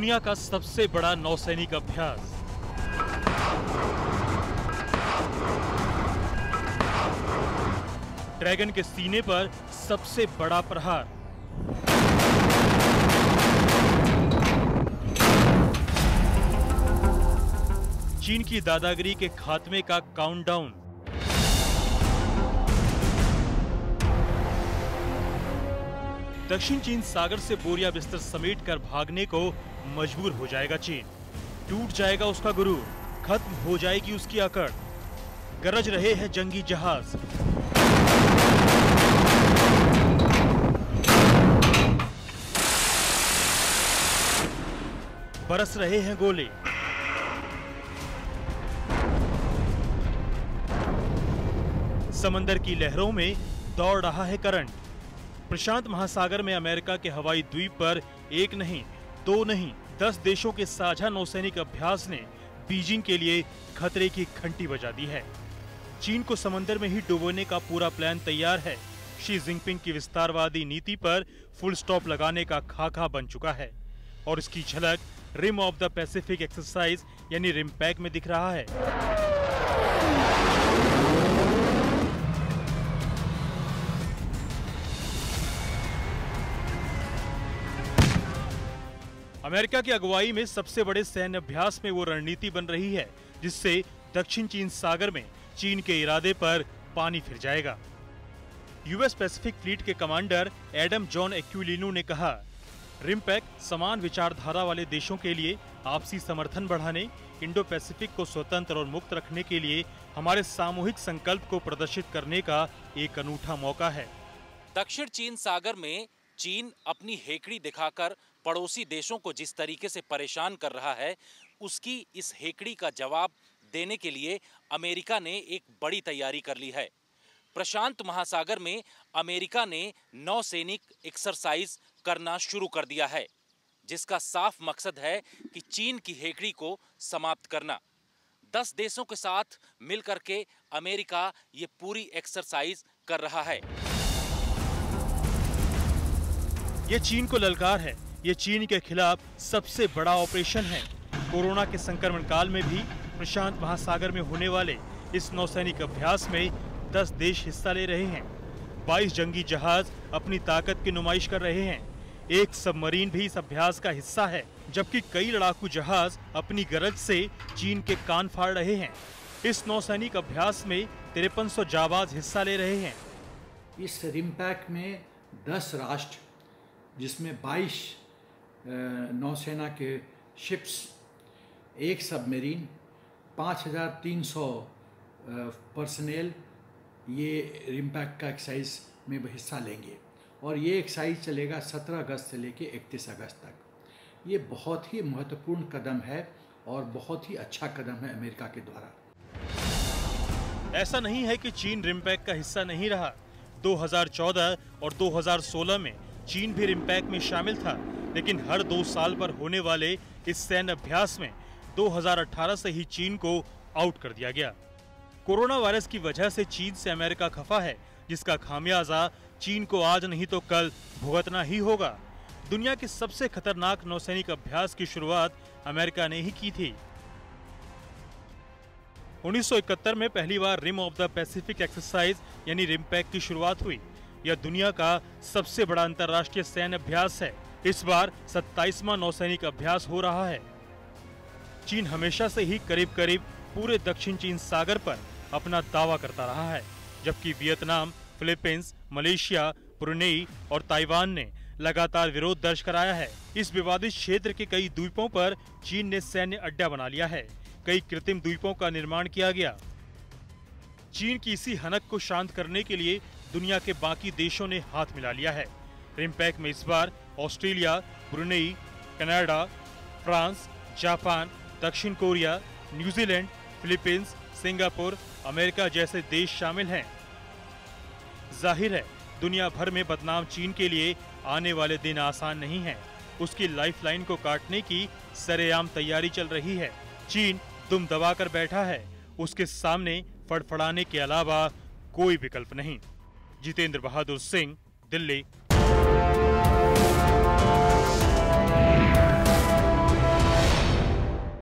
दुनिया का सबसे बड़ा नौसैनिक अभ्यास। ड्रैगन के सीने पर सबसे बड़ा प्रहार। चीन की दादागिरी के खात्मे का काउंटडाउन। दक्षिण चीन सागर से बोरिया बिस्तर समेटकर भागने को मजबूर हो जाएगा चीन। टूट जाएगा उसका गुरूर, खत्म हो जाएगी उसकी अकड़। गरज रहे हैं जंगी जहाज। बरस रहे हैं गोले। समंदर की लहरों में दौड़ रहा है करंट। प्रशांत महासागर में अमेरिका के हवाई द्वीप पर एक नहीं, दो नहीं, 10 देशों के साझा नौसैनिक अभ्यास ने बीजिंग के लिए खतरे की घंटी बजा दी है। चीन को समंदर में ही डुबोने का पूरा प्लान तैयार है। शी जिनपिंग की विस्तारवादी नीति पर फुल स्टॉप लगाने का खाका बन चुका है और इसकी झलक rim of the Pacific exercise यानी रिमपैक में दिख रहा है। अमेरिका की अगुवाई में सबसे बड़े सैन्य अभ्यास में वो रणनीति बन रही है जिससे दक्षिण चीन सागर में चीन के इरादे पर पानी फिर जाएगा। यूएस पैसिफिक फ्लीट के कमांडर एडम जॉन एक्विलिनो ने कहा, रिमपैक समान विचारधारा वाले देशों के लिए आपसी समर्थन बढ़ाने, इंडो पैसिफिक को स्वतंत्र और मुक्त रखने के लिए हमारे सामूहिक संकल्प को प्रदर्शित करने का एक अनूठा मौका है। दक्षिण चीन सागर में चीन अपनी हेकड़ी दिखाकर पड़ोसी देशों को जिस तरीके से परेशान कर रहा है, उसकी इस हेकड़ी का जवाब देने के लिए अमेरिका ने एक बड़ी तैयारी कर ली है। प्रशांत महासागर में अमेरिका ने नौसैनिक एक्सरसाइज करना शुरू कर दिया है, जिसका साफ मकसद है कि चीन की हेकड़ी को समाप्त करना। 10 देशों के साथ मिलकर के अमेरिका ये पूरी एक्सरसाइज कर रहा है। ये चीन को ललकार है। ये चीन के खिलाफ सबसे बड़ा ऑपरेशन है। कोरोना के संक्रमण काल में भी प्रशांत महासागर में होने वाले इस नौसैनिक अभ्यास में 10 देश हिस्सा ले रहे हैं। 22 जंगी जहाज अपनी ताकत की नुमाइश कर रहे हैं। एक सबमरीन भी इस अभ्यास का हिस्सा है, जबकि कई लड़ाकू जहाज अपनी गरज से चीन के कान फाड़ रहे हैं। इस नौसैनिक अभ्यास में 5300 जाबाज हिस्सा ले रहे हैं। इस रिमपैक में 10 राष्ट्र, जिसमें 22 नौसेना के शिप्स, एक सबमरीन, 5300 पर्सनेल ये रिमपैक का एक्सरसाइज में हिस्सा लेंगे और ये एक्सरसाइज चलेगा 17 अगस्त से लेके 31 अगस्त तक। ये बहुत ही महत्वपूर्ण कदम है और बहुत ही अच्छा कदम है अमेरिका के द्वारा। ऐसा नहीं है कि चीन रिमपैक का हिस्सा नहीं रहा। 2014 और 2016 में चीन भी रिमपैक में शामिल था, लेकिन हर 2 साल पर होने वाले इस सैन्य अभ्यास में 2018 से ही चीन को आउट कर दिया गया। कोरोना वायरस की वजह से चीन से अमेरिका खफा है, जिसका खामियाजा चीन को आज नहीं तो कल भुगतना ही होगा। दुनिया के सबसे खतरनाक नौसैनिक अभ्यास की शुरुआत अमेरिका ने ही की थी। 1971 में पहली बार rim of the Pacific exercise यानी रिमपैक की शुरुआत हुई। यह दुनिया का सबसे बड़ा अंतर्राष्ट्रीय सैन्य अभ्यास है। इस बार 27वां नौसैनिक अभ्यास हो रहा है। चीन हमेशा से ही करीब करीब पूरे दक्षिण चीन सागर पर अपना दावा करता रहा है, जबकि वियतनाम, फिलीपींस, मलेशिया, ब्रुनेई और ताइवान ने लगातार विरोध दर्ज कराया है। इस विवादित क्षेत्र के कई द्वीपों पर चीन ने सैन्य अड्डा बना लिया है। कई कृत्रिम द्वीपों का निर्माण किया गया। चीन की इसी हनक को शांत करने के लिए दुनिया के बाकी देशों ने हाथ मिला लिया है। रिमपैक में इस बार Australia, Brunei, Canada, France, Japan, दक्षिण Korea, New Zealand, Philippines, Singapore, America जैसे देश शामिल हैं। जाहिर है दुनिया भर में बदनाम चीन के लिए आने वाले दिन आसान नहीं हैं। उसकी लाइफलाइन को काटने की सरेआम तैयारी चल रही है। चीन दुम दबाकर बैठा है। उसके सामने फड़फड़ाने के अलावा कोई विकल्प नहीं। जितेंद्र बहादुर सिंह, दिल्ली।